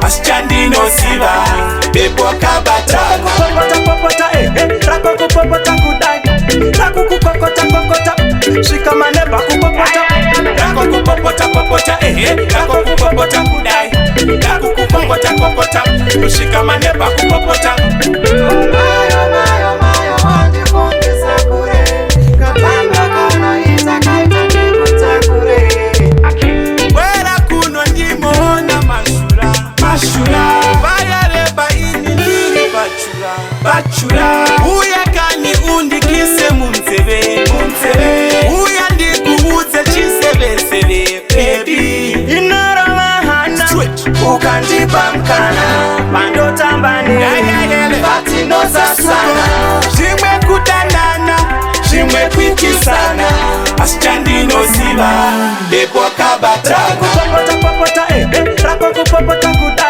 asichandinoziva bepo kabatana rakokupopota kudai rakukukokota kokota shikamane bakupopota rakokupopota rakokupopota kudai rakukukokota kokota shikamane bakupopota Bachura uya kani undikise munzeve uya ndikuudze chiseveseve baby inorovahana ukandipa mkana pandotambani patinozasana zvimwe kudanana zvimwe kuitisana asichandinoziva bepo kabatana rakokupopota kudai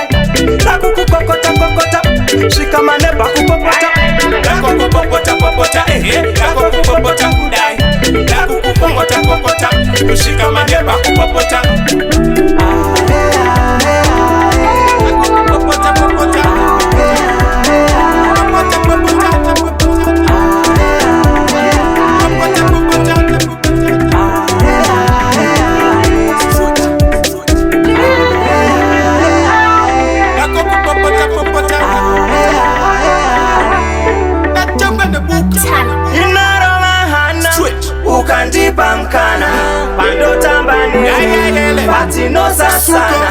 rakukukokota kokota shikamane bakupopota rakokupopota rakokupopota kudai rakukukokota kokota shikamane bakupopota ukandipa mkana pandotambani patinozasana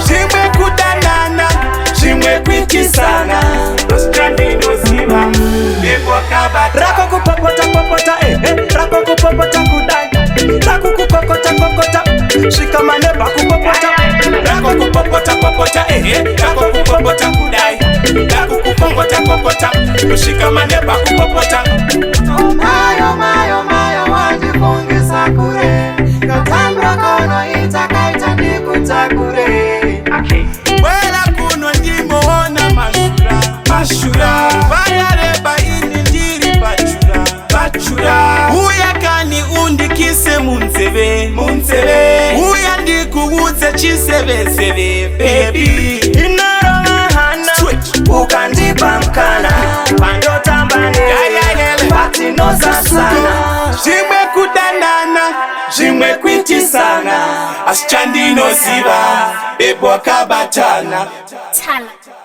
zvimwe kudanana zvimwe kuitisana asichandinoziva bepo kabatana rakokupopota kudai rakukukokota kokota shikamane bakupopota rakokupopota rakokupopota kudai rakukukokota kokota shikamane bakupopota wandifungisa kure katambra kanoita kaita ndikutakure wera kuno ndimoona mashura vayareba ini ndiri bachura uya kani undikise munzeve uya ndikuudze chiseveseve baby inorovahana ukandipa mkana pandotambani patinozasana zvimwe kudanana zvimwe kuitisana asichandinoziva bepo kabatana Tala.